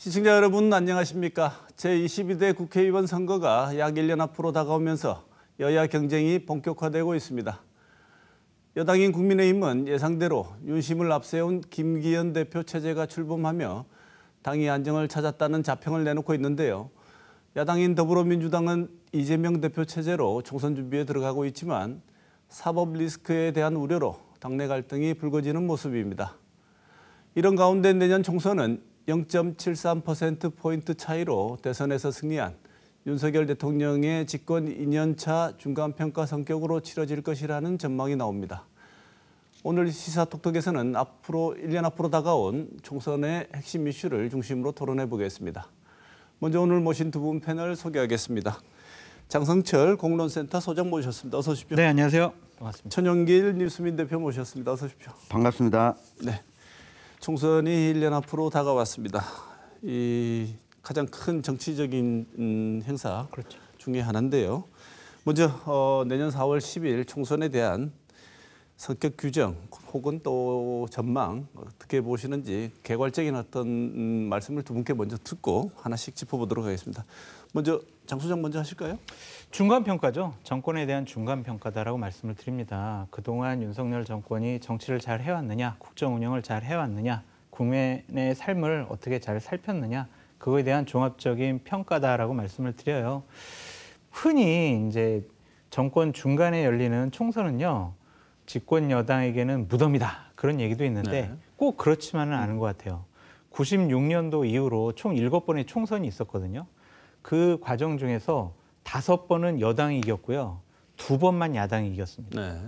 시청자 여러분 안녕하십니까? 제22대 국회의원 선거가 약 1년 앞으로 다가오면서 여야 경쟁이 본격화되고 있습니다. 여당인 국민의힘은 예상대로 윤심을 앞세운 김기현 대표 체제가 출범하며 당이 안정을 찾았다는 자평을 내놓고 있는데요. 야당인 더불어민주당은 이재명 대표 체제로 총선 준비에 들어가고 있지만 사법 리스크에 대한 우려로 당내 갈등이 불거지는 모습입니다. 이런 가운데 내년 총선은 0.73%포인트 차이로 대선에서 승리한 윤석열 대통령의 집권 2년차 중간평가 성격으로 치러질 것이라는 전망이 나옵니다. 오늘 시사톡톡에서는 1년 앞으로 다가온 총선의 핵심 이슈를 중심으로 토론해 보겠습니다. 먼저 오늘 모신 두 분 패널 소개하겠습니다. 장성철 공론센터 소장 모셨습니다. 어서 오십시오. 네, 안녕하세요. 반갑습니다. 천영길 뉴스민 대표 모셨습니다. 어서 오십시오. 반갑습니다. 네. 총선이 1년 앞으로 다가왔습니다. 이 가장 큰 정치적인 행사 그렇죠. 중에 하나인데요. 먼저 내년 4월 10일 총선에 대한 성격 규정 혹은 또 전망 어떻게 보시는지 개괄적인 어떤 말씀을 두 분께 먼저 듣고 하나씩 짚어보도록 하겠습니다. 먼저 장 소장 먼저 하실까요? 중간평가죠. 정권에 대한 중간평가다라고 말씀을 드립니다. 그동안 윤석열 정권이 정치를 잘 해왔느냐, 국정 운영을 잘 해왔느냐, 국민의 삶을 어떻게 잘 살폈느냐, 그거에 대한 종합적인 평가다라고 말씀을 드려요. 흔히 이제 정권 중간에 열리는 총선은요, 집권 여당에게는 무덤이다. 그런 얘기도 있는데 네. 꼭 그렇지만은 않은 것 같아요. 96년도 이후로 총 7번의 총선이 있었거든요. 그 과정 중에서 5번은 여당이 이겼고요. 2번만 야당이 이겼습니다. 네.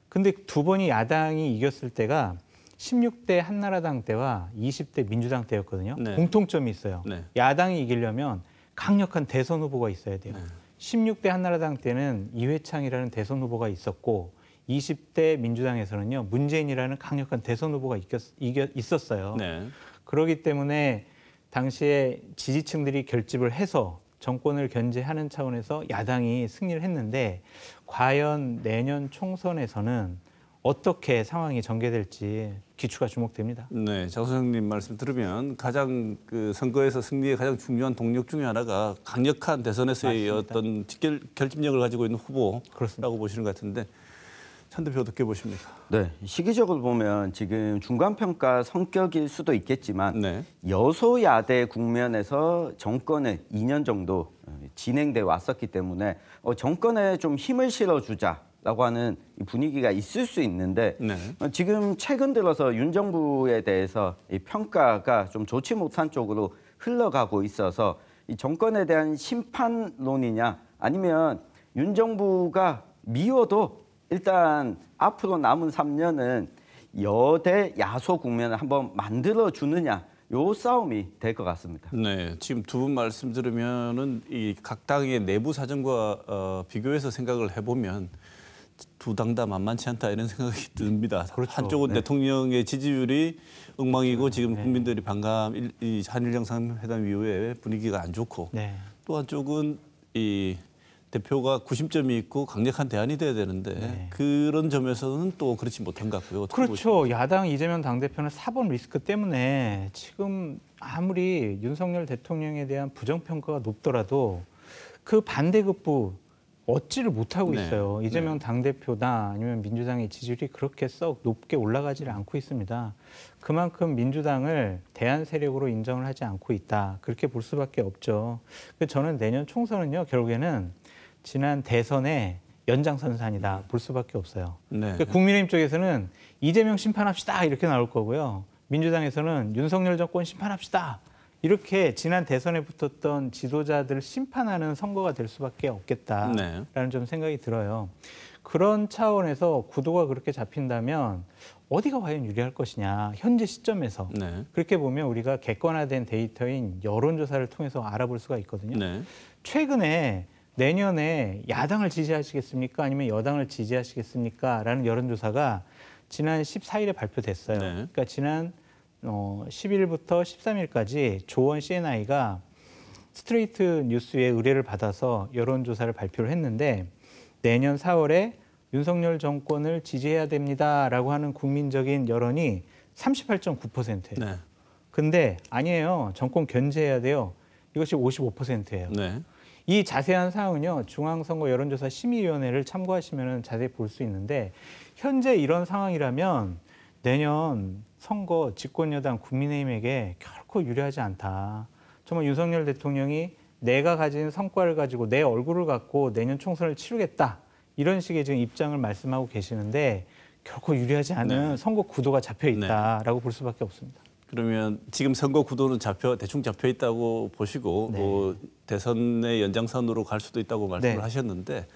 근데 2번이 야당이 이겼을 때가 16대 한나라당 때와 20대 민주당 때였거든요. 네. 공통점이 있어요. 네. 야당이 이기려면 강력한 대선 후보가 있어야 돼요. 네. 16대 한나라당 때는 이회창이라는 대선 후보가 있었고 20대 민주당에서는요. 문재인이라는 강력한 대선 후보가 있었어요. 네. 그렇기 때문에 당시에 지지층들이 결집을 해서 정권을 견제하는 차원에서 야당이 승리를 했는데 과연 내년 총선에서는 어떻게 상황이 전개될지 기추가 주목됩니다. 네, 장 소장님 말씀 들으면 가장 그 선거에서 승리의 가장 중요한 동력 중에 하나가 강력한 대선에서의 맞습니다. 어떤 결집력을 가지고 있는 후보라고 그렇습니다. 보시는 것 같은데 천 대표 어떻게 보십니까? 네, 시기적으로 보면 지금 중간평가 성격일 수도 있겠지만 네. 여소야대 국면에서 정권을 2년 정도 진행돼 왔었기 때문에 정권에 좀 힘을 실어주자라고 하는 분위기가 있을 수 있는데 네. 지금 최근 들어서 윤 정부에 대해서 이 평가가 좀 좋지 못한 쪽으로 흘러가고 있어서 이 정권에 대한 심판론이냐 아니면 윤 정부가 미워도 일단 앞으로 남은 3년은 여대 야소 국면을 한번 만들어주느냐 요 싸움이 될 것 같습니다. 네, 지금 두 분 말씀 들으면은 이 각 당의 내부 사정과 비교해서 생각을 해보면 두 당 다 만만치 않다 이런 생각이 듭니다. 그렇죠. 한쪽은 네. 대통령의 지지율이 엉망이고 지금 네. 국민들이 반감 이 한일 정상회담 이후에 분위기가 안 좋고 네. 또 한쪽은 이 대표가 구심점이 있고 강력한 대안이 돼야 되는데 네. 그런 점에서는 또 그렇지 못한 것 같고요. 어떻게 보십니까? 그렇죠. 야당 이재명 당대표는 사법 리스크 때문에 지금 아무리 윤석열 대통령에 대한 부정평가가 높더라도 그 반대급부 얻지를 못하고 네. 있어요. 이재명 당대표나 아니면 민주당의 지지율이 그렇게 썩 높게 올라가지를 않고 있습니다. 그만큼 민주당을 대안 세력으로 인정을 하지 않고 있다. 그렇게 볼 수밖에 없죠. 그래서 저는 내년 총선은요. 결국에는 지난 대선의 연장선상이다 볼 수밖에 없어요. 네. 그러니까 국민의힘 쪽에서는 이재명 심판합시다 이렇게 나올 거고요. 민주당에서는 윤석열 정권 심판합시다. 이렇게 지난 대선에 붙었던 지도자들을 심판하는 선거가 될 수밖에 없겠다라는 네. 좀 생각이 들어요. 그런 차원에서 구도가 그렇게 잡힌다면 어디가 과연 유리할 것이냐. 현재 시점에서. 네. 그렇게 보면 우리가 객관화된 데이터인 여론조사를 통해서 알아볼 수가 있거든요. 네. 최근에 내년에 야당을 지지하시겠습니까? 아니면 여당을 지지하시겠습니까? 라는 여론조사가 지난 14일에 발표됐어요. 네. 그러니까 지난 10일부터 13일까지 조원 CNI가 스트레이트 뉴스의 의뢰를 받아서 여론조사를 발표를 했는데 내년 4월에 윤석열 정권을 지지해야 됩니다라고 하는 국민적인 여론이 38.9%예요. 네. 근데 아니에요. 정권 견제해야 돼요. 이것이 55%예요. 네. 이 자세한 사항은요. 중앙선거 여론조사 심의위원회를 참고하시면 자세히 볼 수 있는데 현재 이런 상황이라면 내년 선거 집권여당 국민의힘에게 결코 유리하지 않다. 정말 윤석열 대통령이 내가 가진 성과를 가지고 내 얼굴을 갖고 내년 총선을 치르겠다. 이런 식의 지금 입장을 말씀하고 계시는데 결코 유리하지 않은 선거 구도가 잡혀 있다라고 볼 수밖에 없습니다. 그러면 지금 선거 구도는 대충 잡혀 있다고 보시고 뭐 대선의 연장선으로 갈 수도 있다고 말씀을 하셨는데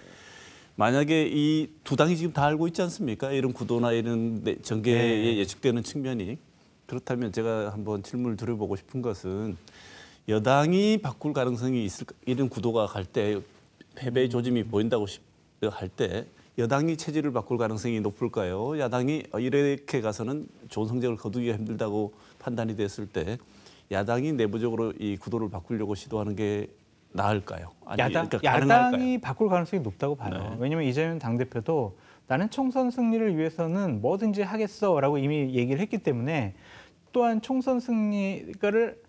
만약에 이 두 당이 지금 다 알고 있지 않습니까? 이런 구도나 이런 전개에 예측되는 측면이 그렇다면 제가 한번 질문을 드려보고 싶은 것은 여당이 바꿀 가능성이 있을까? 이런 구도가 갈 때 패배의 조짐이 보인다고 할 때 여당이 체질을 바꿀 가능성이 높을까요? 야당이 이렇게 가서는 좋은 성적을 거두기가 힘들다고 판단이 됐을 때 야당이 내부적으로 이 구도를 바꾸려고 시도하는 게 나을까요? 야당이 바꿀 가능성이 높다고 봐요. 왜냐하면 이재명 당대표도 나는 총선 승리를 위해서는 뭐든지 하겠어라고 이미 얘기를 했기 때문에 또한 총선 승리를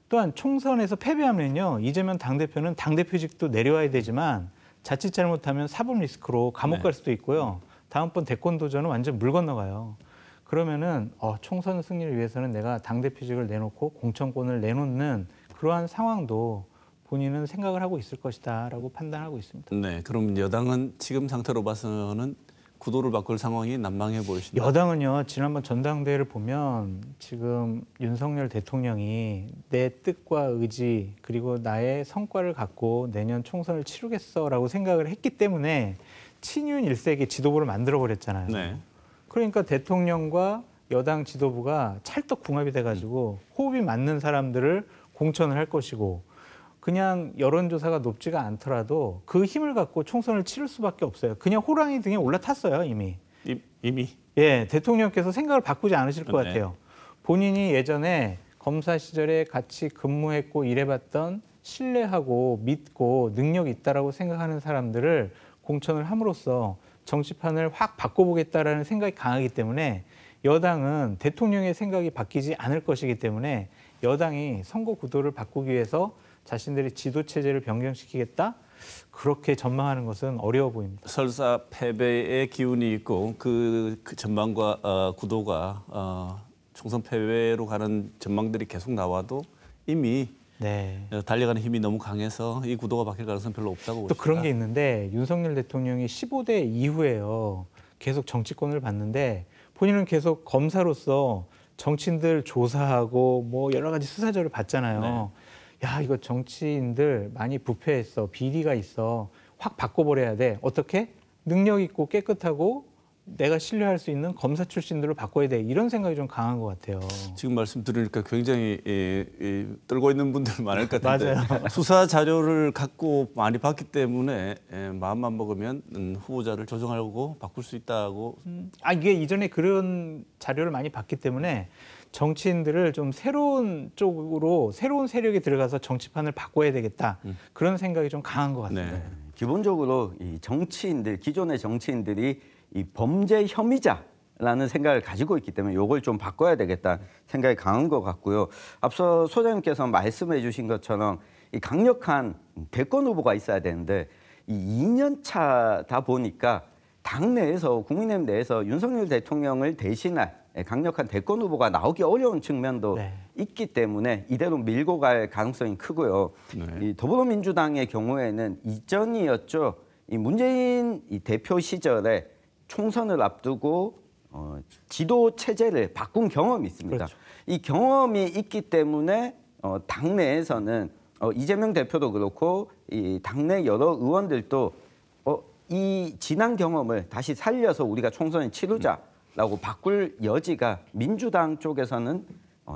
또한 총선에서 패배하면요 이재명 당대표는 당대표직도 내려와야 되지만 자칫 잘못하면 사법 리스크로 감옥 갈 수도 있고요. 다음번 대권 도전은 완전 물 건너가요. 그러면은 총선 승리를 위해서는 내가 당대표직을 내놓고 공천권을 내놓는 그러한 상황도 본인은 생각을 하고 있을 것이다라고 판단하고 있습니다. 네, 그럼 여당은 지금 상태로 봐서는 구도를 바꿀 상황이 난망해 보이신다. 여당은요 지난번 전당대회를 보면 지금 윤석열 대통령이 내 뜻과 의지 그리고 나의 성과를 갖고 내년 총선을 치르겠어라고 생각을 했기 때문에 친윤 일색의 지도부를 만들어 버렸잖아요. 네. 그러니까 대통령과 여당 지도부가 찰떡궁합이 돼가지고 호흡이 맞는 사람들을 공천을 할 것이고 그냥 여론조사가 높지가 않더라도 그 힘을 갖고 총선을 치를 수밖에 없어요. 그냥 호랑이 등에 올라탔어요, 이미. 이미? 예, 대통령께서 생각을 바꾸지 않으실 것 같아요. 본인이 예전에 검사 시절에 같이 근무했고 일해봤던 신뢰하고 믿고 능력이 있다라고 생각하는 사람들을 공천을 함으로써 정치판을 확 바꿔보겠다라는 생각이 강하기 때문에 여당은 대통령의 생각이 바뀌지 않을 것이기 때문에 여당이 선거 구도를 바꾸기 위해서 자신들의 지도 체제를 변경시키겠다? 그렇게 전망하는 것은 어려워 보입니다. 설사 패배의 기운이 있고 그 전망과 구도가 총선 패배로 가는 전망들이 계속 나와도 이미 달려가는 힘이 너무 강해서 이 구도가 바뀔 가능성은 별로 없다고 보십니다. 또 그런 게 있는데 윤석열 대통령이 15대 이후에요. 계속 정치권을 봤는데 본인은 계속 검사로서 정치인들 조사하고 뭐 여러 가지 수사조를 받잖아요. 야, 이거 정치인들 많이 부패했어. 비리가 있어. 확 바꿔버려야 돼. 어떻게? 능력 있고 깨끗하고 내가 신뢰할 수 있는 검사 출신들로 바꿔야 돼. 이런 생각이 좀 강한 것 같아요. 지금 말씀 들으니까 굉장히 떨고 있는 분들 많을 것 같은데 맞아요. 수사 자료를 갖고 많이 봤기 때문에 마음만 먹으면 후보자를 조정하고 바꿀 수 있다고. 이게 이전에 그런 자료를 많이 봤기 때문에 정치인들을 좀 새로운 쪽으로 새로운 세력이 들어가서 정치판을 바꿔야 되겠다. 그런 생각이 좀 강한 것 같습니다. 기본적으로 이 정치인들, 기존의 정치인들이 이 범죄 혐의자라는 생각을 가지고 있기 때문에 이걸 좀 바꿔야 되겠다 생각이 강한 것 같고요. 앞서 소장님께서 말씀해 주신 것처럼 이 강력한 대권 후보가 있어야 되는데 이 2년 차다 보니까 당내에서 국민의힘 내에서 윤석열 대통령을 대신할 강력한 대권 후보가 나오기 어려운 측면도 있기 때문에 이대로 밀고 갈 가능성이 크고요. 이 더불어민주당의 경우에는 이전이었죠. 이 문재인 이 대표 시절에 총선을 앞두고 지도 체제를 바꾼 경험이 있습니다. 그렇죠. 이 경험이 있기 때문에 당내에서는 이재명 대표도 그렇고 이 당내 여러 의원들도 이 지난 경험을 다시 살려서 우리가 총선을 치르자라고 바꿀 여지가 민주당 쪽에서는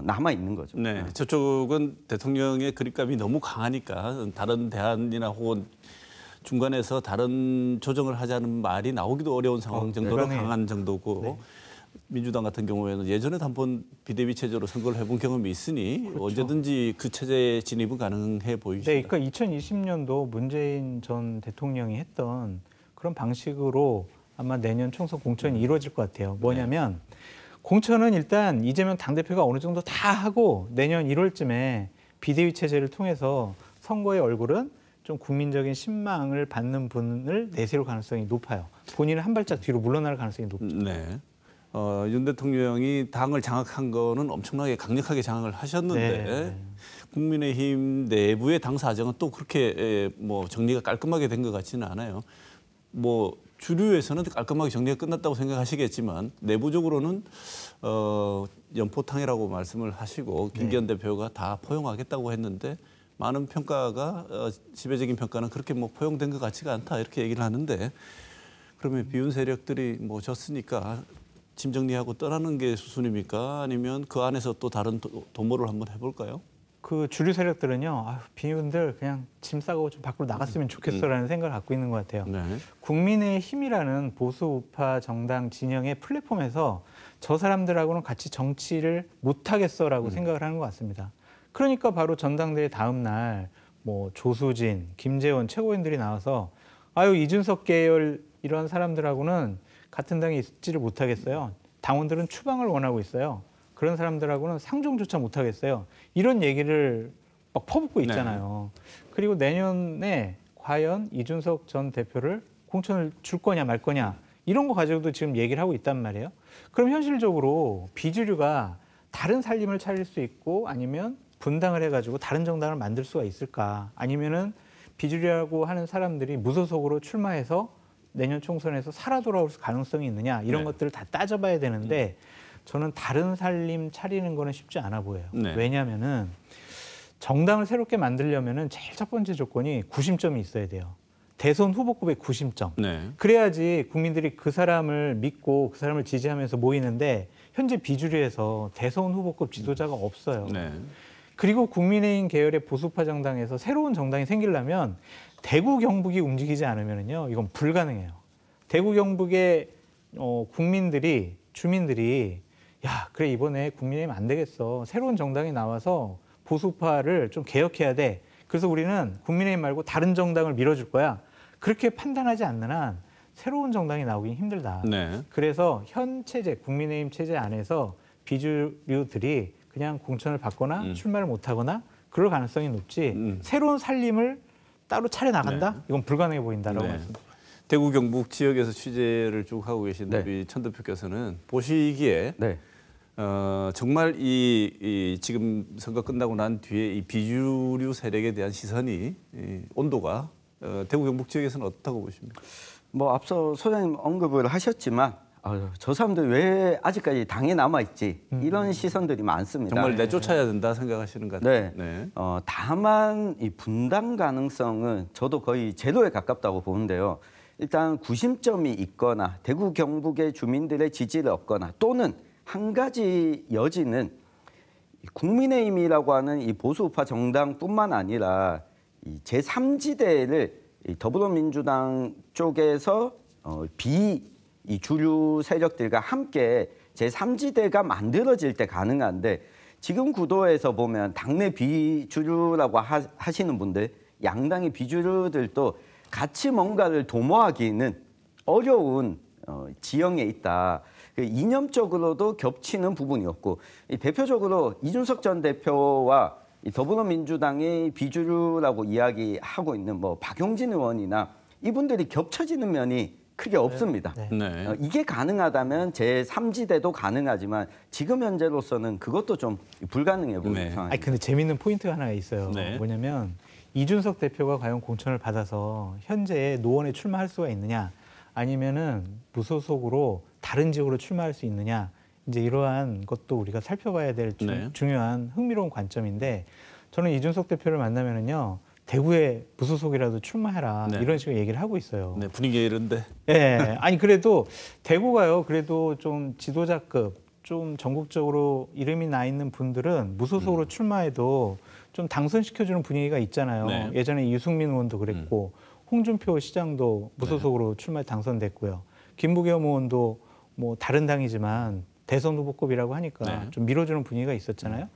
남아 있는 거죠. 네, 저쪽은 대통령의 그립감이 너무 강하니까 다른 대안이나 혹은 중간에서 다른 조정을 하자는 말이 나오기도 어려운 상황 정도로 강한 정도고 민주당 같은 경우에는 예전에도 한번 비대위 체제로 선거를 해본 경험이 있으니 언제든지 그 체제에 진입은 가능해 보이시죠. 네, 그러니까 2020년도 문재인 전 대통령이 했던 그런 방식으로 아마 내년 총선 공천이 이루어질 것 같아요. 뭐냐면 공천은 일단 이재명 당대표가 어느 정도 다 하고 내년 1월쯤에 비대위 체제를 통해서 선거의 얼굴은 좀 국민적인 신망을 받는 분을 내세울 가능성이 높아요. 본인은 한 발짝 뒤로 물러날 가능성이 높죠. 네. 윤 대통령이 당을 장악한 거는 엄청나게 강력하게 장악을 하셨는데 네. 국민의힘 내부의 당 사정은 또 그렇게 뭐 정리가 깔끔하게 된 것 같지는 않아요. 뭐 주류에서는 깔끔하게 정리가 끝났다고 생각하시겠지만 내부적으로는 연포탕이라고 말씀을 하시고 김기현 대표가 다 포용하겠다고 했는데 많은 평가가 지배적인 평가는 그렇게 뭐 포용된 것 같지가 않다 이렇게 얘기를 하는데 그러면 비윤 세력들이 뭐 졌으니까 짐 정리하고 떠나는 게 수순입니까? 아니면 그 안에서 또 다른 도모를 한번 해볼까요? 그 주류 세력들은요, 비윤들 그냥 짐 싸고 좀 밖으로 나갔으면 좋겠어라는 생각을 갖고 있는 것 같아요. 네. 국민의힘이라는 보수 우파 정당 진영의 플랫폼에서 저 사람들하고는 같이 정치를 못하겠어라고 생각을 하는 것 같습니다. 그러니까 바로 전당대회 다음 날 뭐 조수진, 김재원 최고위원들이 나와서 이준석 계열 이런 사람들하고는 같은 당에 있지를 못하겠어요. 당원들은 추방을 원하고 있어요. 그런 사람들하고는 상종조차 못하겠어요. 이런 얘기를 막 퍼붓고 있잖아요. 그리고 내년에 과연 이준석 전 대표를 공천을 줄 거냐 말 거냐 이런 거 가지고도 지금 얘기를 하고 있단 말이에요. 그럼 현실적으로 비주류가 다른 살림을 차릴 수 있고 아니면 분당을 해가지고 다른 정당을 만들 수가 있을까? 아니면은 비주류라고 하는 사람들이 무소속으로 출마해서 내년 총선에서 살아 돌아올 가능성이 있느냐 이런 것들을 다 따져봐야 되는데 저는 다른 살림 차리는 거는 쉽지 않아 보여요. 네. 왜냐하면은 정당을 새롭게 만들려면은 제일 첫 번째 조건이 구심점이 있어야 돼요. 대선 후보급의 구심점. 네. 그래야지 국민들이 그 사람을 믿고 그 사람을 지지하면서 모이는데 현재 비주류에서 대선 후보급 지도자가 없어요. 네. 그리고 국민의힘 계열의 보수파 정당에서 새로운 정당이 생기려면 대구 경북이 움직이지 않으면요 이건 불가능해요. 대구 경북의 주민들이 야 그래 이번에 국민의힘 안 되겠어. 새로운 정당이 나와서 보수파를 좀 개혁해야 돼. 그래서 우리는 국민의힘 말고 다른 정당을 밀어줄 거야. 그렇게 판단하지 않는 한 새로운 정당이 나오긴 힘들다. 네. 그래서 현 체제, 국민의힘 체제 안에서 비주류들이 그냥 공천을 받거나 출마를 못하거나 그럴 가능성이 높지 새로운 살림을 따로 차려나간다? 이건 불가능해 보인다라고 말씀드립니다. 대구 경북 지역에서 취재를 쭉 하고 계신 우리 천 대표께서는 보시기에 정말 이 지금 선거 끝나고 난 뒤에 이 비주류 세력에 대한 시선이 온도가 대구 경북 지역에서는 어떻다고 보십니까? 뭐 앞서 소장님 언급을 하셨지만 저 사람들 왜 아직까지 당에 남아있지 이런 시선들이 많습니다. 정말 내쫓아야 된다 생각하시는 것 같아요. 네. 다만 이 분당 가능성은 저도 거의 제로에 가깝다고 보는데요. 일단 구심점이 있거나 대구 경북의 주민들의 지지를 얻거나 또는 한 가지 여지는 국민의힘이라고 하는 이 보수우파 정당뿐만 아니라 이 제3지대를 더불어민주당 쪽에서 이 주류 세력들과 함께 제3지대가 만들어질 때 가능한데 지금 구도에서 보면 당내 비주류라고 하시는 분들, 양당의 비주류들도 같이 뭔가를 도모하기는 어려운 지형에 있다. 이념적으로도 겹치는 부분이었고 대표적으로 이준석 전 대표와 더불어민주당의 비주류라고 이야기하고 있는 뭐 박용진 의원이나 이분들이 겹쳐지는 면이 크게 없습니다. 네. 이게 가능하다면 제3지대도 가능하지만 지금 현재로서는 그것도 좀 불가능해 보이는 상황입니다. 근데 재밌는 포인트가 하나 있어요. 뭐냐면 이준석 대표가 과연 공천을 받아서 현재 노원에 출마할 수가 있느냐 아니면은 무소속으로 다른 지역으로 출마할 수 있느냐 이제 이러한 것도 우리가 살펴봐야 될 중요한 흥미로운 관점인데 저는 이준석 대표를 만나면은요 대구에 무소속이라도 출마해라 이런 식으로 얘기를 하고 있어요. 네, 분위기가 이런데. 네, 아니 그래도 대구가요 그래도 좀 지도자급 좀 전국적으로 이름이 나 있는 분들은 무소속으로 출마해도 좀 당선시켜주는 분위기가 있잖아요. 네. 예전에 유승민 의원도 그랬고 홍준표 시장도 무소속으로 출마해 당선됐고요. 김부겸 의원도 뭐 다른 당이지만 대선 후보급이라고 하니까 좀 밀어주는 분위기가 있었잖아요.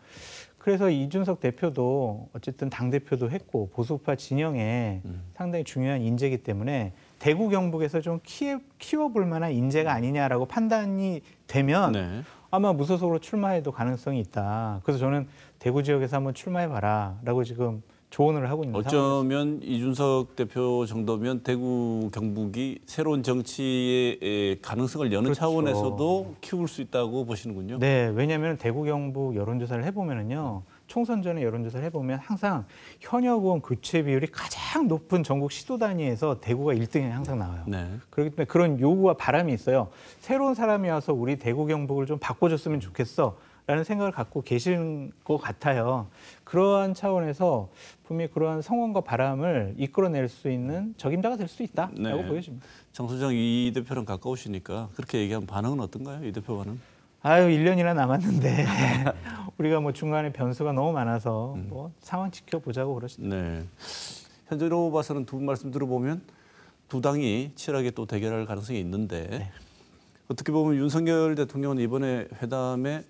그래서 이준석 대표도 어쨌든 당대표도 했고 보수파 진영에 상당히 중요한 인재이기 때문에 대구 경북에서 좀 키워볼 만한 인재가 아니냐라고 판단이 되면 아마 무소속으로 출마해도 가능성이 있다. 그래서 저는 대구 지역에서 한번 출마해봐라라고 지금 조언을 하고 있는 상황입니다. 어쩌면 이준석 대표 정도면 대구 경북이 새로운 정치의 가능성을 여는 그렇죠. 차원에서도 키울 수 있다고 보시는군요. 네, 왜냐하면 대구 경북 여론조사를 해보면은요, 총선 전에 여론조사를 해보면 항상 현역 의원 교체 비율이 가장 높은 전국 시도 단위에서 대구가 1등이 항상 나와요. 네. 그렇기 때문에 그런 요구와 바람이 있어요. 새로운 사람이 와서 우리 대구 경북을 좀 바꿔줬으면 좋겠어. 라는 생각을 갖고 계신 것 같아요. 그러한 차원에서 분명히 그러한 성원과 바람을 이끌어낼 수 있는 적임자가 될 수 있다라고 네. 보여집니다. 장 소장 이 대표랑 가까우시니까 그렇게 얘기하면 반응은 어떤가요? 이 대표와는? 아유, 1년이나 남았는데 우리가 뭐 중간에 변수가 너무 많아서 뭐 상황 지켜보자고 그러시죠. 네. 현재로 봐서는 두 분 말씀 들어보면 두 당이 치열하게 또 대결할 가능성이 있는데 네. 어떻게 보면 윤석열 대통령은 이번에 회담에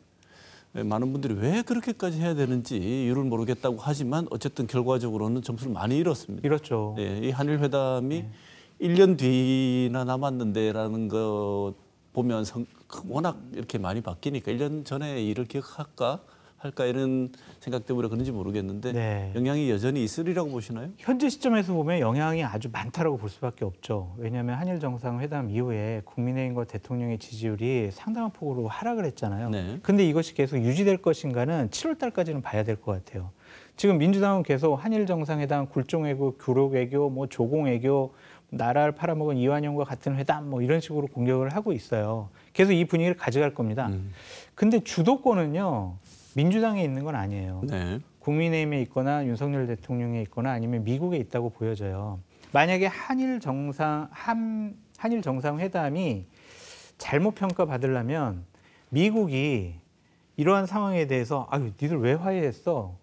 많은 분들이 왜 그렇게까지 해야 되는지 이유를 모르겠다고 하지만 어쨌든 결과적으로는 점수를 많이 잃었습니다. 이렇죠. 네, 이 한일 회담이 1년 뒤나 남았는데라는 거 보면 워낙 이렇게 많이 바뀌니까 1년 전에 일을 기억할까 할까 이런 생각 때문에 그런지 모르겠는데 네. 영향이 여전히 있으리라고 보시나요? 현재 시점에서 보면 영향이 아주 많다라고 볼 수밖에 없죠. 왜냐하면 한일 정상회담 이후에 국민의힘과 대통령의 지지율이 상당한 폭으로 하락을 했잖아요. 네. 근데 이것이 계속 유지될 것인가는 7월 달까지는 봐야 될 것 같아요. 지금 민주당은 계속 한일 정상회담, 굴종외교, 교록외교, 뭐 조공외교, 나라를 팔아먹은 이완용과 같은 회담 뭐 이런 식으로 공격을 하고 있어요. 계속 이 분위기를 가져갈 겁니다. 근데 주도권은요. 민주당에 있는 건 아니에요. 네. 국민의힘에 있거나 윤석열 대통령에 있거나 아니면 미국에 있다고 보여져요. 만약에 한일 정상회담이 잘못 평가받으려면 미국이 이러한 상황에 대해서 아유, 니들 왜 화해했어?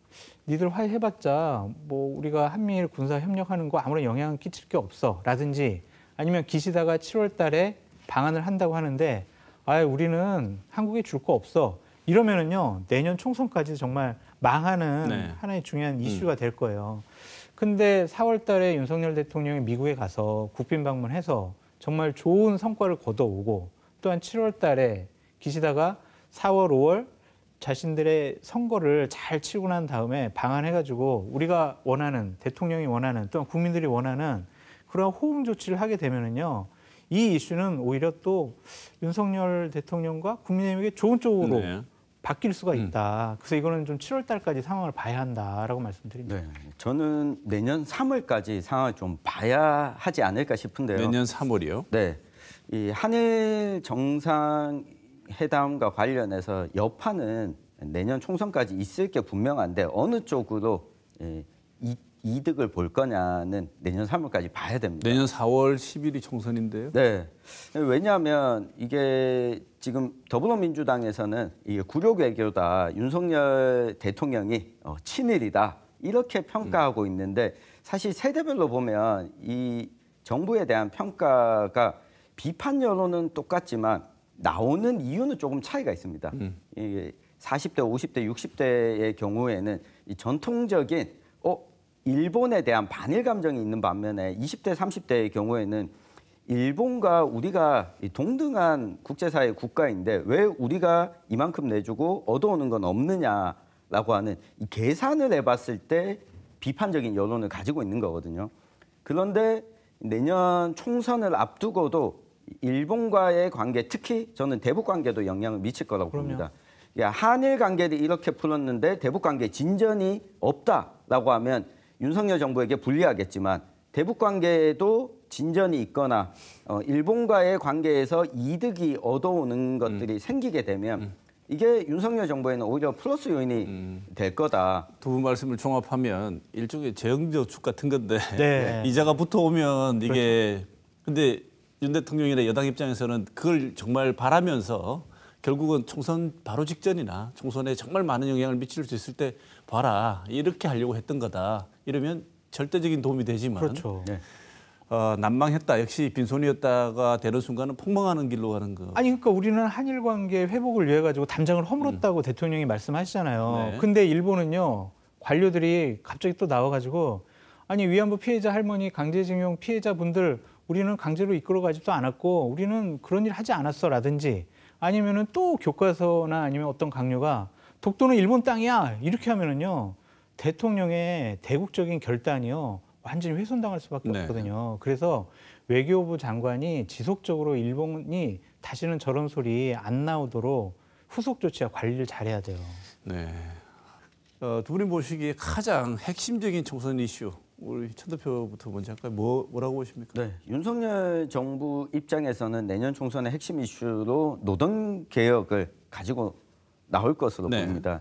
니들 화해해봤자 뭐 우리가 한미일 군사 협력하는 거 아무런 영향 끼칠 게 없어. 라든지 아니면 기시다가 7월 달에 방한을 한다고 하는데 아유, 우리는 한국에 줄 거 없어. 이러면은요 내년 총선까지 정말 망하는 네. 하나의 중요한 이슈가 될 거예요. 근데 4월 달에 윤석열 대통령이 미국에 가서 국빈 방문해서 정말 좋은 성과를 거둬오고 또한 7월 달에 기시다가 4월, 5월 자신들의 선거를 잘 치고 난 다음에 방한해가지고 우리가 원하는 대통령이 원하는 또한 국민들이 원하는 그런 호응 조치를 하게 되면은요. 이 이슈는 오히려 또 윤석열 대통령과 국민의힘에게 좋은 쪽으로 네. 바뀔 수가 있다. 그래서 이거는 좀 7월 달까지 상황을 봐야 한다라고 말씀드립니다. 네, 저는 내년 3월까지 상황을 좀 봐야 하지 않을까 싶은데요. 내년 3월이요. 네, 이 한일 정상회담과 관련해서 여파는 내년 총선까지 있을 게 분명한데 어느 쪽으로 이득을 볼 거냐는 내년 3월까지 봐야 됩니다. 내년 4월 10일이 총선인데요. 네. 왜냐하면 이게 지금 더불어민주당에서는 이게 굴욕 외교다, 윤석열 대통령이 친일이다 이렇게 평가하고 있는데 사실 세대별로 보면 이 정부에 대한 평가가 비판 여론은 똑같지만 나오는 이유는 조금 차이가 있습니다. 이게 40대, 50대, 60대의 경우에는 이 전통적인 일본에 대한 반일 감정이 있는 반면에 20대, 30대의 경우에는 일본과 우리가 동등한 국제사회 국가인데 왜 우리가 이만큼 내주고 얻어오는 건 없느냐라고 하는 이 계산을 해봤을 때 비판적인 여론을 가지고 있는 거거든요. 그런데 내년 총선을 앞두고도 일본과의 관계, 특히 저는 대북 관계도 영향을 미칠 거라고 그럼요. 봅니다. 한일 관계를 이렇게 풀었는데 대북 관계 진전이 없다라고 하면 윤석열 정부에게 불리하겠지만 대북 관계에도 진전이 있거나 일본과의 관계에서 이득이 얻어오는 것들이 생기게 되면 이게 윤석열 정부에는 오히려 플러스 요인이 될 거다. 두 분 말씀을 종합하면 일종의 재형저축 같은 건데 네. 이자가 붙어오면 이게 근데 윤 대통령이나 여당 입장에서는 그걸 정말 바라면서 결국은 총선 바로 직전이나 총선에 정말 많은 영향을 미칠 수 있을 때 봐라 이렇게 하려고 했던 거다. 이러면 절대적인 도움이 되지만 그렇죠. 네. 난망했다. 역시 빈손이었다가 되는 순간은 폭망하는 길로 가는 거. 아니 그러니까 우리는 한일 관계 회복을 위해 가지고 담장을 허물었다고 대통령이 말씀하시잖아요. 네. 근데 일본은요 관료들이 갑자기 또 나와가지고 아니 위안부 피해자 할머니 강제징용 피해자분들 우리는 강제로 이끌어가지도 않았고 우리는 그런 일 하지 않았어라든지 아니면은 또 교과서나 아니면 어떤 강요가 독도는 일본 땅이야 이렇게 하면은요 대통령의 대국적인 결단이요 완전히 훼손당할 수밖에 네. 없거든요. 그래서 외교부 장관이 지속적으로 일본이 다시는 저런 소리 안 나오도록 후속 조치와 관리를 잘해야 돼요. 네. 두 분이 보시기에 가장 핵심적인 총선 이슈 우리 천 대표부터 먼저 할까요? 뭐라고 보십니까? 네, 윤석열 정부 입장에서는 내년 총선의 핵심 이슈로 노동 개혁을 가지고 나올 것으로 네. 보입니다.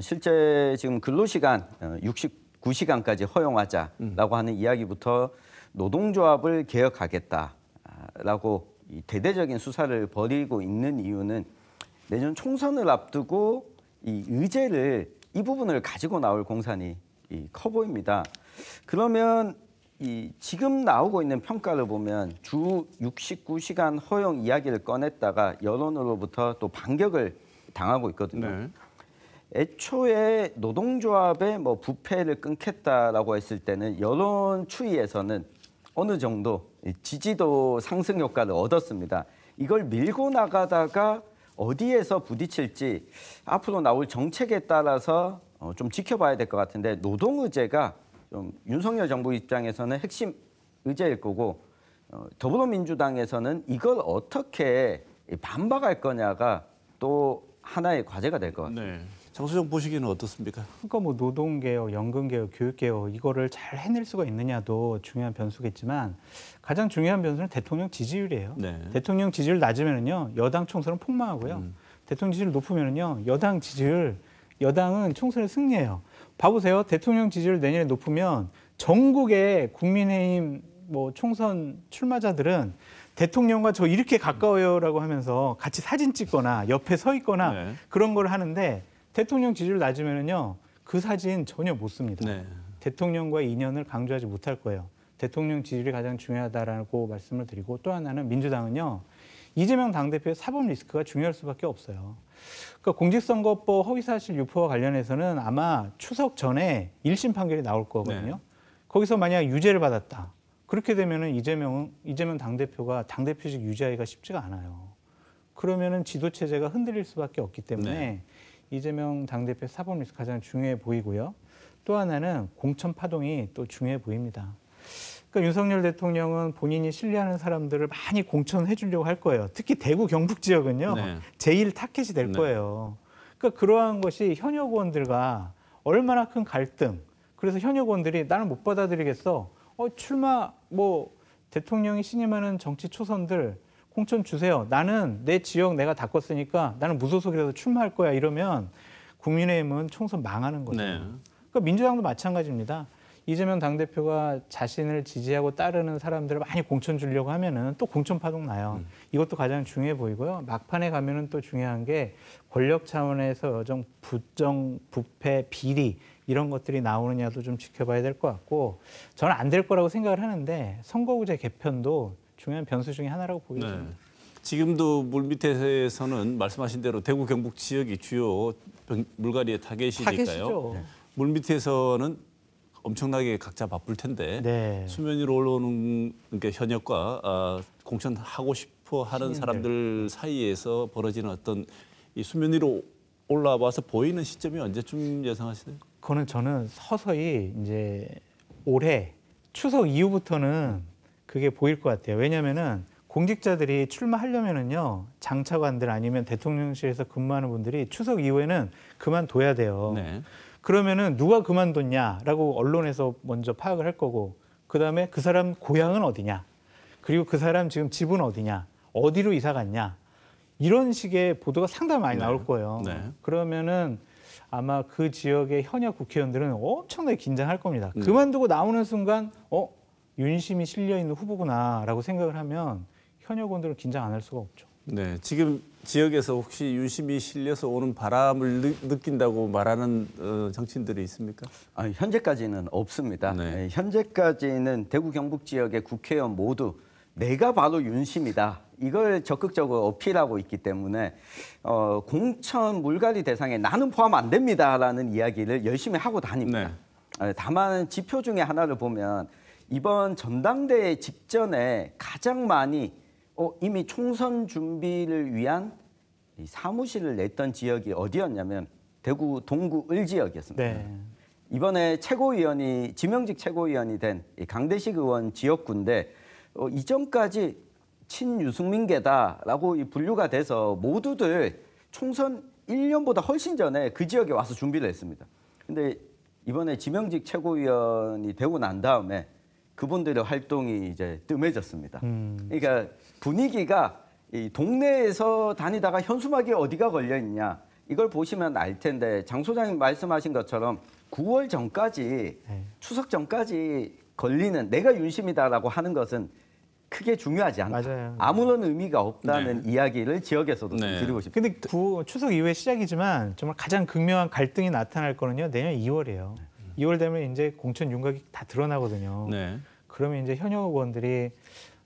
실제 지금 근로시간 69시간까지 허용하자라고 하는 이야기부터 노동조합을 개혁하겠다라고 이 대대적인 수사를 벌이고 있는 이유는 내년 총선을 앞두고 이 의제를 이 부분을 가지고 나올 공산이 커 보입니다. 그러면 이 지금 나오고 있는 평가를 보면 주 69시간 허용 이야기를 꺼냈다가 여론으로부터 또 반격을 당하고 있거든요. 네. 애초에 노동조합의 뭐 부패를 끊겠다라고 했을 때는 여론 추이에서는 어느 정도 지지도 상승 효과를 얻었습니다. 이걸 밀고 나가다가 어디에서 부딪힐지 앞으로 나올 정책에 따라서 좀 지켜봐야 될 것 같은데 노동 의제가 좀 윤석열 정부 입장에서는 핵심 의제일 거고 더불어민주당에서는 이걸 어떻게 반박할 거냐가 또 하나의 과제가 될 것 같습니다. 네. 장소정 보시기에는 어떻습니까? 그러니까 뭐 노동개혁, 연금개혁, 교육개혁 이거를 잘 해낼 수가 있느냐도 중요한 변수겠지만 가장 중요한 변수는 대통령 지지율이에요. 네. 대통령 지지율 낮으면은요 여당 총선은 폭망하고요. 대통령 지지율 높으면은요 여당은 총선에 승리해요. 봐보세요. 대통령 지지율 내년에 높으면 전국의 국민의힘 뭐 총선 출마자들은 대통령과 저 이렇게 가까워요라고 하면서 같이 사진 찍거나 옆에 서 있거나 네. 그런 걸 하는데 대통령 지지율 낮으면은요 그 사진 전혀 못 씁니다. 네. 대통령과의 인연을 강조하지 못할 거예요. 대통령 지지율이 가장 중요하다라고 말씀을 드리고 또 하나는 민주당은요 이재명 당대표의 사법 리스크가 중요할 수밖에 없어요. 그러니까 공직선거법 허위사실 유포와 관련해서는 아마 추석 전에 1심 판결이 나올 거거든요. 네. 거기서 만약 유죄를 받았다. 그렇게 되면은 이재명 당대표가 당대표직 유지하기가 쉽지가 않아요. 그러면은 지도 체제가 흔들릴 수밖에 없기 때문에 네. 이재명 당대표 사법 리스크 가장 중요해 보이고요. 또 하나는 공천 파동이 또 중요해 보입니다. 그러니까 윤석열 대통령은 본인이 신뢰하는 사람들을 많이 공천해 주려고 할 거예요. 특히 대구 경북 지역은요. 네. 제일 타켓이 될 네. 거예요. 그러니까 그러한 것이 현역 의원들과 얼마나 큰 갈등. 그래서 현역 의원들이 나는 못 받아들이겠어. 출마 뭐 대통령이 신임하는 정치 초선들 공천 주세요. 나는 내 지역 내가 다 껐으니까 나는 무소속이라도 출마할 거야. 이러면 국민의힘은 총선 망하는 거죠. 네. 그러니까 민주당도 마찬가지입니다. 이재명 당대표가 자신을 지지하고 따르는 사람들을 많이 공천 주려고 하면은 또 공천 파동 나요. 이것도 가장 중요해 보이고요. 막판에 가면은 또 중요한 게 권력 차원에서 여정 부정, 부패, 비리 이런 것들이 나오느냐도 좀 지켜봐야 될 것 같고 저는 안 될 거라고 생각을 하는데 선거구제 개편도 중요한 변수 중에 하나라고 보기 네. 됩니다. 지금도 물밑에서는 말씀하신 대로 대구 경북 지역이 주요 물갈이의 타겟이니까요. 타겟이죠. 물밑에서는 엄청나게 각자 바쁠 텐데 네. 수면 위로 올라오는 그러니까 현역과 공천하고 싶어 하는 시민들. 사람들 사이에서 벌어지는 어떤 이 수면 위로 올라와서 보이는 시점이 언제쯤 예상하시나요? 그거는 저는 서서히 이제 올해 추석 이후부터는 그게 보일 것 같아요. 왜냐하면은 공직자들이 출마하려면은요 장차관들 아니면 대통령실에서 근무하는 분들이 추석 이후에는 그만둬야 돼요. 네. 그러면은 누가 그만뒀냐라고 언론에서 먼저 파악을 할 거고 그다음에 그 사람 고향은 어디냐 그리고 그 사람 지금 집은 어디냐 어디로 이사 갔냐 이런 식의 보도가 상당히 많이 네. 나올 거예요. 네. 그러면은 아마 그 지역의 현역 국회의원들은 엄청나게 긴장할 겁니다. 그만두고 나오는 순간 윤심이 실려 있는 후보구나라고 생각을 하면 현역 의원들은 긴장 안 할 수가 없죠. 네, 지금 지역에서 혹시 윤심이 실려서 오는 바람을 느낀다고 말하는 정치인들이 있습니까? 현재까지는 없습니다. 네. 현재까지는 대구 경북 지역의 국회의원 모두 내가 바로 윤심이다. 이걸 적극적으로 어필하고 있기 때문에 공천 물갈이 대상에 나는 포함 안 됩니다라는 이야기를 열심히 하고 다닙니다. 다만 지표 중에 하나를 보면 이번 전당대회 직전에 가장 많이 이미 총선 준비를 위한 이 사무실을 냈던 지역이 어디였냐면 대구 동구 을 지역이었습니다. 네. 이번에 최고위원이 지명직 최고위원이 된 이 강대식 의원 지역구인데 이전까지 친유승민계다라고 이 분류가 돼서 모두들 총선 1년보다 훨씬 전에 그 지역에 와서 준비를 했습니다. 근데 이번에 지명직 최고위원이 되고 난 다음에 그분들의 활동이 이제 뜸해졌습니다. 그러니까 분위기가 이 동네에서 다니다가 현수막이 어디가 걸려 있냐 이걸 보시면 알 텐데 장 소장님 말씀하신 것처럼 9월 전까지 추석 전까지 걸리는 내가 윤심이다라고 하는 것은 크게 중요하지 않다. 맞아요. 아무런 의미가 없다는 이야기를 지역에서도 좀 드리고 싶습니다. 근데 추석 이후에 시작이지만 정말 가장 극명한 갈등이 나타날 거는요. 내년 2월이에요. 2월 되면 이제 공천 윤곽이 다 드러나거든요. 네. 그러면 이제 현역 의원들이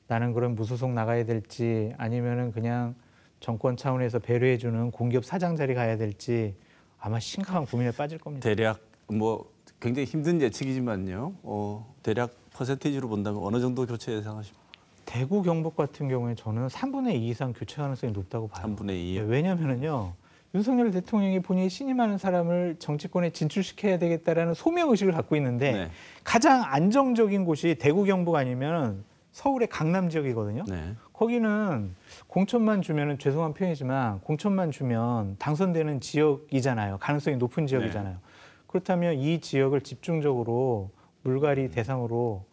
나는 그럼 무소속 나가야 될지 아니면은 그냥 정권 차원에서 배려해주는 공기업 사장 자리 가야 될지 아마 심각한 고민에 빠질 겁니다. 대략 뭐 굉장히 힘든 예측이지만요. 대략 퍼센테이지로 본다면 어느 정도 교체 예상하십니까? 대구 경북 같은 경우에 저는 3분의 2 이상 교체 가능성이 높다고 봐요. 3분의 2요? 왜냐면은요. 윤석열 대통령이 본인이 신임하는 사람을 정치권에 진출시켜야 되겠다라는 소명 의식을 갖고 있는데 네. 가장 안정적인 곳이 대구 경북 아니면 서울의 강남 지역이거든요. 네. 거기는 공천만 주면은 죄송한 표현이지만 공천만 주면 당선되는 지역이잖아요. 가능성이 높은 지역이잖아요. 그렇다면 이 지역을 집중적으로 물갈이 대상으로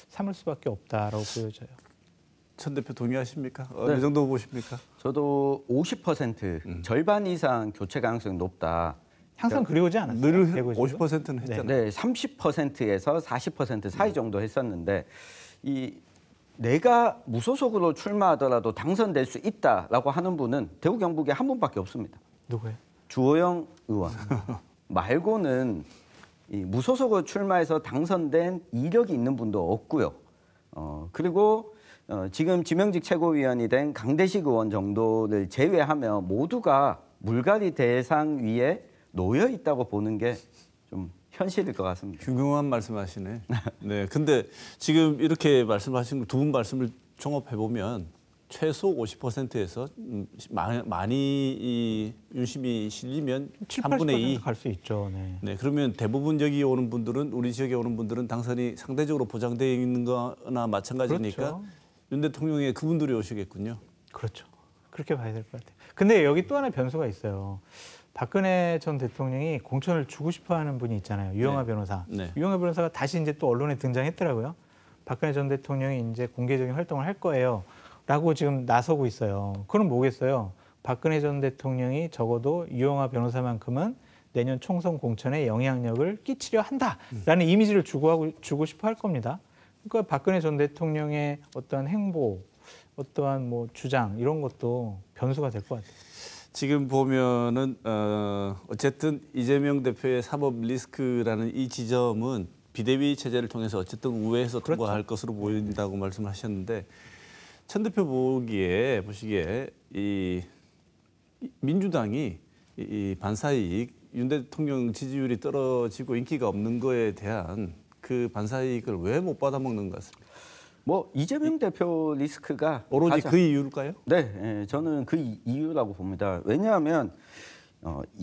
삼을 수밖에 없다라고 보여져요. 천 대표 동의하십니까? 네. 어느 정도 보십니까? 저도 50% 절반 이상 교체 가능성이 높다. 항상 그리워지 않았어요? 늘 대구 지역은? 50%는 했잖아요. 네, 30%에서 40% 사이 정도 했었는데 이 내가 무소속으로 출마하더라도 당선될 수 있다라고 하는 분은 대구 경북에 한 분밖에 없습니다. 누구예요? 주호영 의원 말고는 이 무소속으로 출마해서 당선된 이력이 있는 분도 없고요. 그리고 지금 지명직 최고위원이 된 강대식 의원 정도를 제외하면 모두가 물갈이 대상 위에 놓여 있다고 보는 게 좀 현실일 것 같습니다. 흉흉한 말씀하시네. 네, 근데 지금 이렇게 말씀하신 두 분 말씀을 종합해 보면 최소 50%에서 많이 이 윤심이 실리면 7, 3분의 2. 갈 수 있죠. 네. 네, 그러면 대부분 여기 오는 분들은 우리 지역에 오는 분들은 당선이 상대적으로 보장되어 있는 거나 마찬가지니까 그렇죠. 윤 대통령의 그분들이 오시겠군요. 그렇죠. 그렇게 봐야 될 것 같아요. 근데 여기 또 하나 변수가 있어요. 박근혜 전 대통령이 공천을 주고 싶어하는 분이 있잖아요. 유영하 변호사. 네. 유영하 변호사가 다시 이제 또 언론에 등장했더라고요. 박근혜 전 대통령이 이제 공개적인 활동을 할 거예요.라고 지금 나서고 있어요. 그럼 뭐겠어요? 박근혜 전 대통령이 적어도 유영하 변호사만큼은 내년 총선 공천에 영향력을 끼치려 한다라는 이미지를 주고 싶어 할 겁니다. 그러니까 박근혜 전 대통령의 어떠한 행보, 어떠한 뭐 주장 이런 것도 변수가 될 것 같아요. 지금 보면은 어쨌든 이재명 대표의 사법 리스크라는 이 지점은 비대위 체제를 통해서 어쨌든 우회해서 통과할 것으로 보인다고 말씀하셨는데 천 대표 보시기에 이 민주당이 이 반사이익 윤 대통령 지지율이 떨어지고 인기가 없는 거에 대한 그 반사이익을 왜 못 받아먹는 것 같습니다. 뭐 이재명 대표 리스크가 오로지 그 이유일까요? 네, 저는 그 이유라고 봅니다. 왜냐하면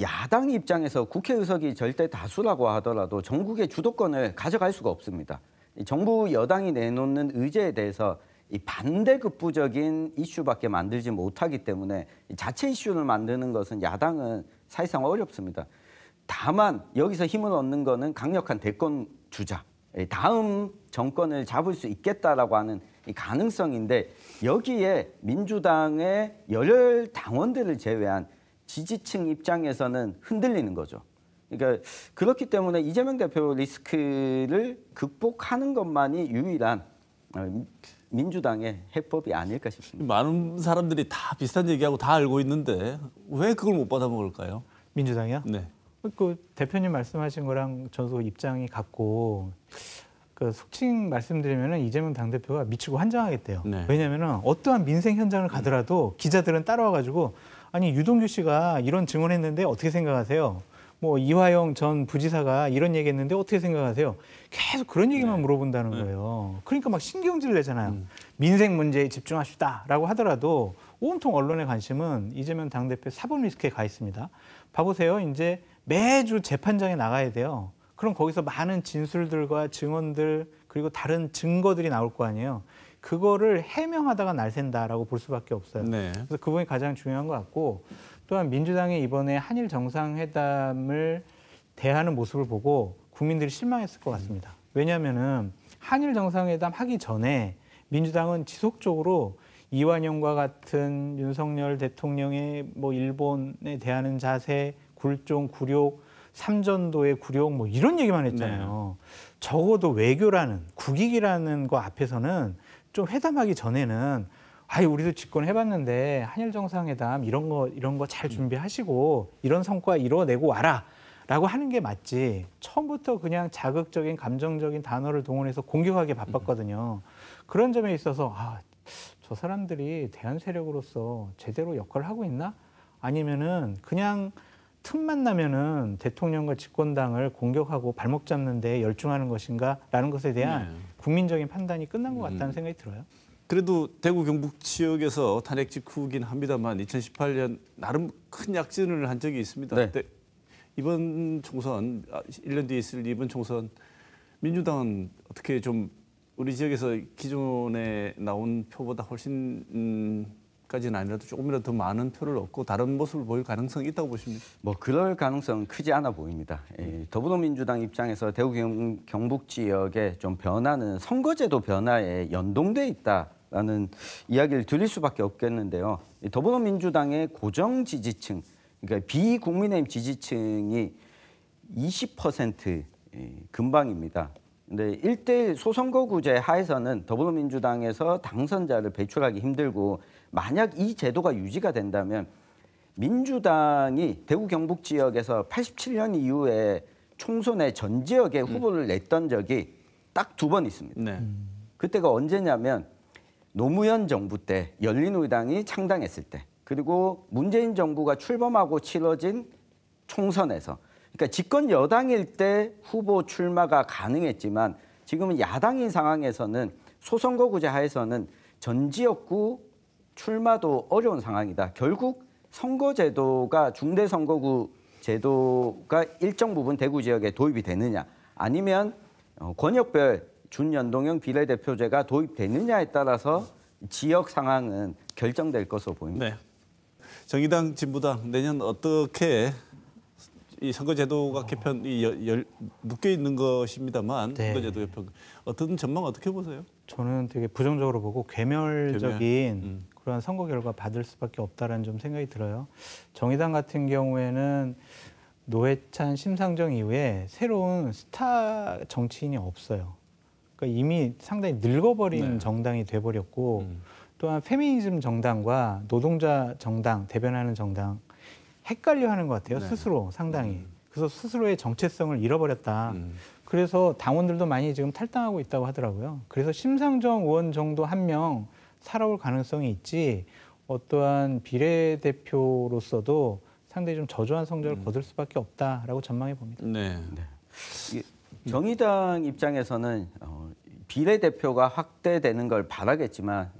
야당 입장에서 국회의석이 절대 다수라고 하더라도 전국의 주도권을 가져갈 수가 없습니다. 정부 여당이 내놓는 의제에 대해서 이 반대급부적인 이슈밖에 만들지 못하기 때문에 자체 이슈를 만드는 것은 야당은 사실상 어렵습니다. 다만 여기서 힘을 얻는 거는 강력한 대권 주자. 다음 정권을 잡을 수 있겠다라고 하는 이 가능성인데 여기에 민주당의 열혈 당원들을 제외한 지지층 입장에서는 흔들리는 거죠. 그러니까 그렇기 때문에 이재명 대표 리스크를 극복하는 것만이 유일한 민주당의 해법이 아닐까 싶습니다. 많은 사람들이 다 비슷한 얘기하고 다 알고 있는데 왜 그걸 못 받아먹을까요? 민주당이요? 네. 그 대표님 말씀하신 거랑 저도 입장이 같고 그 속칭 말씀드리면은 이재명 당대표가 미치고 환장하겠대요. 네. 왜냐면은 어떠한 민생 현장을 가더라도 기자들은 따라와가지고 아니 유동규 씨가 이런 증언했는데 어떻게 생각하세요? 뭐 이화영 전 부지사가 이런 얘기했는데 어떻게 생각하세요? 계속 그런 얘기만 물어본다는 거예요. 그러니까 막 신경질 내잖아요. 민생 문제에 집중합시다라고 하더라도 온통 언론의 관심은 이재명 당대표 사법 리스크에 가 있습니다. 봐보세요. 이제 매주 재판장에 나가야 돼요. 그럼 거기서 많은 진술들과 증언들 그리고 다른 증거들이 나올 거 아니에요. 그거를 해명하다가 날샌다라고 볼 수밖에 없어요. 네. 그래서 그 부분이 가장 중요한 것 같고 또한 민주당이 이번에 한일 정상회담을 대하는 모습을 보고 국민들이 실망했을 것 같습니다. 왜냐하면은 한일 정상회담 하기 전에 민주당은 지속적으로 이완용과 같은 윤석열 대통령의 뭐 일본에 대하는 자세, 굴종, 굴욕, 삼전도의 굴욕 뭐 이런 얘기만 했잖아요. 적어도 외교라는 국익이라는 거 앞에서는 좀 회담하기 전에는 우리도 집권해봤는데 한일 정상회담 이런 거 잘 준비하시고 이런 성과 이뤄내고 와라라고 하는 게 맞지. 처음부터 그냥 자극적인 감정적인 단어를 동원해서 공격하기 바빴거든요. 그런 점에 있어서 저 사람들이 대한 세력으로서 제대로 역할을 하고 있나? 아니면은 그냥 틈만 나면은 대통령과 집권당을 공격하고 발목 잡는데 열중하는 것인가라는 것에 대한 국민적인 판단이 끝난 것 같다는 생각이 들어요. 그래도 대구 경북 지역에서 탄핵 직후긴 합니다만 2018년 나름 큰 약진을 한 적이 있습니다. 네. 그때 이번 총선 1년 뒤에 있을 이번 총선 민주당은 어떻게 좀 우리 지역에서 기존에 나온 표보다 훨씬 까지는 아니라도 조금이라도 더 많은 표를 얻고 다른 모습을 보일 가능성이 있다고 보십니까? 뭐 그럴 가능성은 크지 않아 보입니다. 더불어민주당 입장에서 대구 경북 지역의 좀 변화는 선거제도 변화에 연동돼 있다라는 이야기를 드릴 수밖에 없겠는데요. 더불어민주당의 고정 지지층, 그러니까 비국민의힘 지지층이 20% 근방입니다. 근데 1대1 소선거구제 하에서는 더불어민주당에서 당선자를 배출하기 힘들고 만약 이 제도가 유지가 된다면 민주당이 대구 경북 지역에서 87년 이후에 총선에 전 지역에 후보를 냈던 적이 딱 2번 있습니다. 네. 그때가 언제냐면 노무현 정부 때 열린우리당이 창당했을 때 그리고 문재인 정부가 출범하고 치러진 총선에서 그러니까 집권 여당일 때 후보 출마가 가능했지만 지금은 야당인 상황에서는 소선거구제 하에서는 전 지역구 출마도 어려운 상황이다. 결국 선거제도가 중대선거구 제도가 일정 부분 대구 지역에 도입이 되느냐 아니면 권역별 준연동형 비례대표제가 도입되느냐에 따라서 지역 상황은 결정될 것으로 보입니다. 네. 정의당, 진보당 내년 어떻게 이 선거제도가 개편이 묶여 있는 것입니다만 네. 선거제도 개편 어떤 전망 어떻게 보세요? 저는 되게 부정적으로 보고 괴멸적인 그런 선거 결과 받을 수밖에 없다라는 좀 생각이 들어요. 정의당 같은 경우에는 노회찬 심상정 이후에 새로운 스타 정치인이 없어요. 그러니까 이미 상당히 늙어버린 정당이 돼버렸고 또한 페미니즘 정당과 노동자 정당, 대변하는 정당 헷갈려하는 것 같아요. 스스로 상당히. 그래서 스스로의 정체성을 잃어버렸다. 그래서 당원들도 많이 지금 탈당하고 있다고 하더라고요. 그래서 심상정 의원 정도 한 명 살아올 가능성이 있지 어떠한 비례대표로서도 상당히 좀 저조한 성적을 거둘 수밖에 없다라고 전망해 봅니다. 네. 정의당 입장에서는 비례대표가 확대되는 걸 바라겠지만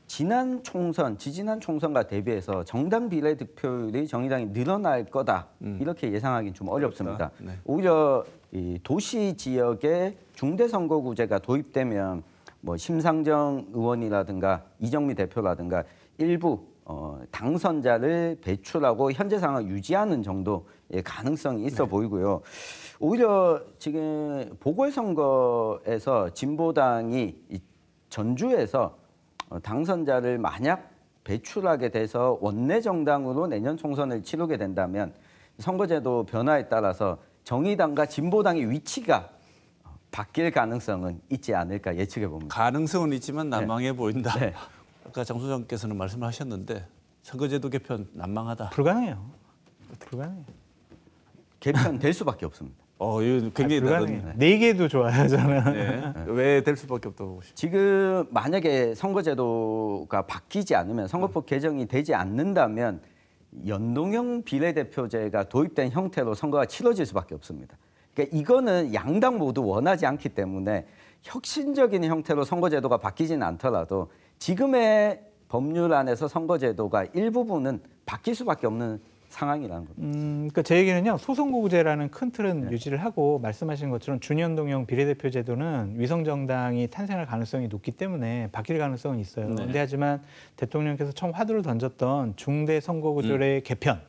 지난 총선, 지지난 총선과 대비해서 정당 비례득표율이 정의당이 늘어날 거다 이렇게 예상하기는 좀 어렵습니다. 네. 오히려 이 도시 지역에 중대선거구제가 도입되면 뭐 심상정 의원이라든가 이정미 대표라든가 일부 당선자를 배출하고 현재 상황을 유지하는 정도의 가능성이 있어 보이고요. 오히려 지금 보궐선거에서 진보당이 전주에서 당선자를 만약 배출하게 돼서 원내 정당으로 내년 총선을 치르게 된다면 선거제도 변화에 따라서 정의당과 진보당의 위치가 바뀔 가능성은 있지 않을까 예측해 봅니다. 가능성은 있지만 난망해 보인다. 네. 아까 장 소장께서는 말씀하셨는데 선거제도 개편 난망하다. 불가능해요. 불가능해요. 개편될 수밖에 없습니다. 이거 굉장히 불가능해요. 네 개도 좋아요, 저는. 왜 될 수밖에 없다고 보십니까? 지금 만약에 선거제도가 바뀌지 않으면 선거법 개정이 되지 않는다면 연동형 비례대표제가 도입된 형태로 선거가 치러질 수밖에 없습니다. 그러니까 이거는 양당 모두 원하지 않기 때문에 혁신적인 형태로 선거제도가 바뀌지는 않더라도 지금의 법률 안에서 선거제도가 일부분은 바뀔 수밖에 없는 상황이라는 겁니다. 그러니까 제 얘기는요. 소선거구제라는 큰 틀은 유지를 하고 말씀하신 것처럼 준연동형 비례대표 제도는 위성정당이 탄생할 가능성이 높기 때문에 바뀔 가능성은 있어요. 그런데 하지만 대통령께서 처음 화두를 던졌던 중대 선거구제의 개편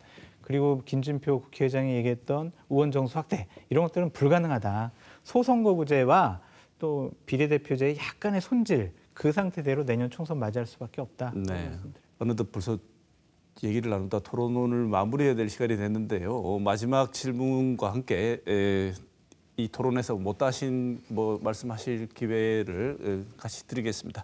그리고 김진표 국회의장이 얘기했던 의원 정수 확대 이런 것들은 불가능하다. 소선거구제와 또 비례대표제의 약간의 손질 그 상태대로 내년 총선 맞이할 수밖에 없다. 네. 어느덧 벌써 얘기를 나누다 토론을 마무리해야 될 시간이 됐는데요. 마지막 질문과 함께 이 토론에서 못다신 말씀하실 기회를 같이 드리겠습니다.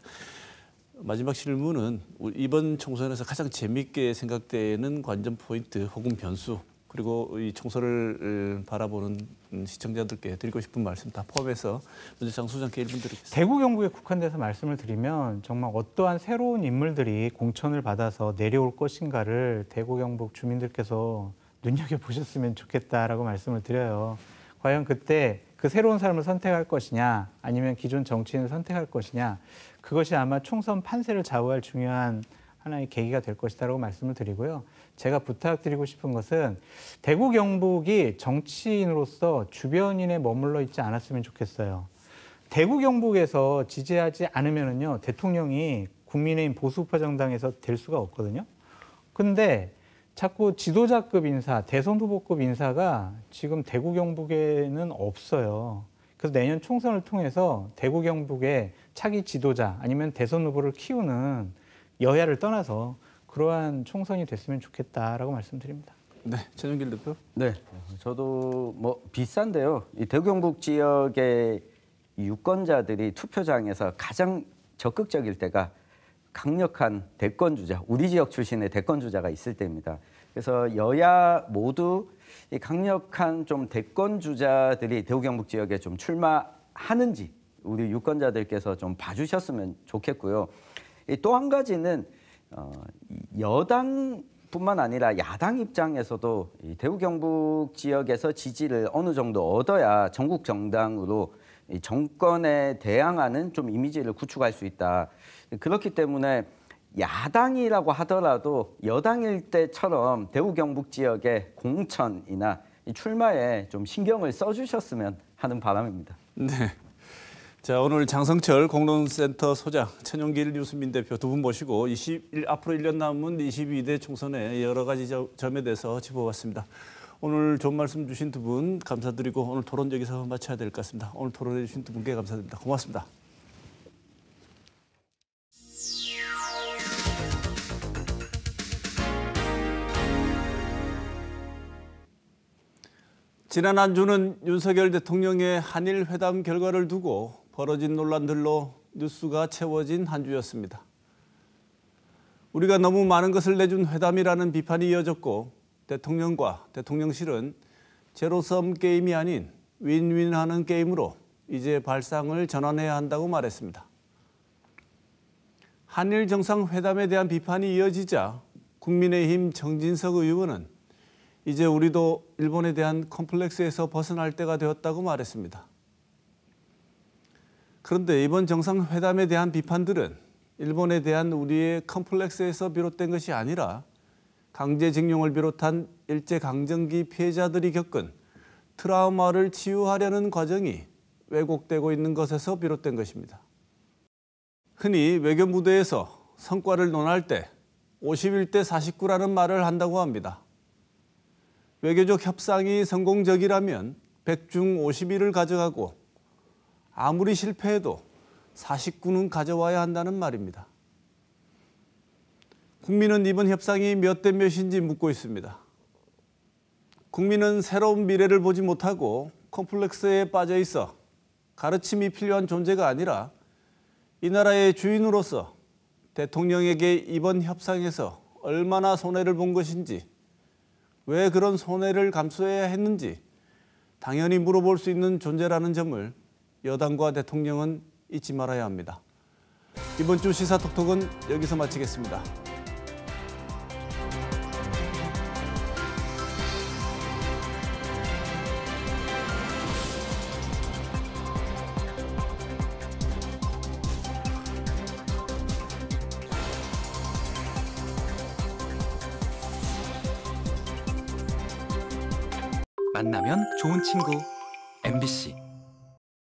마지막 질문은 이번 총선에서 가장 재미있게 생각되는 관전 포인트 혹은 변수 그리고 이 총선을 바라보는 시청자들께 드리고 싶은 말씀 다 포함해서 먼저 장 소장께 1분 드리겠습니다. 대구 경북에 국한돼서 말씀을 드리면 정말 어떠한 새로운 인물들이 공천을 받아서 내려올 것인가를 대구 경북 주민들께서 눈여겨보셨으면 좋겠다라고 말씀을 드려요. 과연 그때 그 새로운 사람을 선택할 것이냐 아니면 기존 정치인을 선택할 것이냐 그것이 아마 총선 판세를 좌우할 중요한 하나의 계기가 될 것이다라고 말씀을 드리고요. 제가 부탁드리고 싶은 것은 대구 경북이 정치인으로서 주변인에 머물러 있지 않았으면 좋겠어요. 대구 경북에서 지지하지 않으면은요 대통령이 국민의힘 보수우파 정당에서 될 수가 없거든요. 근데 자꾸 지도자급 인사, 대선 후보급 인사가 지금 대구 경북에는 없어요. 그래서 내년 총선을 통해서 대구 경북의 차기 지도자 아니면 대선 후보를 키우는 여야를 떠나서 그러한 총선이 됐으면 좋겠다라고 말씀드립니다. 네, 최종길 대표. 네, 저도 비슷한데요. 이 대구 경북 지역의 유권자들이 투표장에서 가장 적극적일 때가 강력한 대권 주자, 우리 지역 출신의 대권 주자가 있을 때입니다. 그래서 여야 모두 이 강력한 좀 대권 주자들이 대구 경북 지역에 좀 출마하는지 우리 유권자들께서 좀 봐주셨으면 좋겠고요. 또 한 가지는 여당뿐만 아니라 야당 입장에서도 이 대구 경북 지역에서 지지를 어느 정도 얻어야 전국 정당으로 이 정권에 대항하는 좀 이미지를 구축할 수 있다. 그렇기 때문에 야당이라고 하더라도 여당일 때처럼 대구 경북 지역의 공천이나 이 출마에 좀 신경을 써주셨으면 하는 바람입니다. 네. 자, 오늘 장성철 공론센터 소장, 천용길 유승민 대표 두 분 모시고 앞으로 1년 남은 22대 총선의 여러 가지 점에 대해서 짚어봤습니다. 오늘 좋은 말씀 주신 두 분 감사드리고 오늘 토론 여기서 마쳐야 될 것 같습니다. 오늘 토론해 주신 두 분께 감사드립니다. 고맙습니다. 지난 한 주는 윤석열 대통령의 한일 회담 결과를 두고 벌어진 논란들로 뉴스가 채워진 한 주였습니다. 우리가 너무 많은 것을 내준 회담이라는 비판이 이어졌고 대통령과 대통령실은 제로섬 게임이 아닌 윈윈하는 게임으로 이제 발상을 전환해야 한다고 말했습니다. 한일 정상회담에 대한 비판이 이어지자 국민의힘 정진석 의원은 이제 우리도 일본에 대한 컴플렉스에서 벗어날 때가 되었다고 말했습니다. 그런데 이번 정상회담에 대한 비판들은 일본에 대한 우리의 컴플렉스에서 비롯된 것이 아니라 강제징용을 비롯한 일제강점기 피해자들이 겪은 트라우마를 치유하려는 과정이 왜곡되고 있는 것에서 비롯된 것입니다. 흔히 외교 무대에서 성과를 논할 때 51대 49라는 말을 한다고 합니다. 외교적 협상이 성공적이라면 100중 51을 가져가고 아무리 실패해도 49는 가져와야 한다는 말입니다. 국민은 이번 협상이 몇 대 몇인지 묻고 있습니다. 국민은 새로운 미래를 보지 못하고 컴플렉스에 빠져 있어 가르침이 필요한 존재가 아니라 이 나라의 주인으로서 대통령에게 이번 협상에서 얼마나 손해를 본 것인지, 왜 그런 손해를 감수해야 했는지 당연히 물어볼 수 있는 존재라는 점을 여당과 대통령은 잊지 말아야 합니다. 이번 주 시사톡톡은 여기서 마치겠습니다. 만나면 좋은 친구 MBC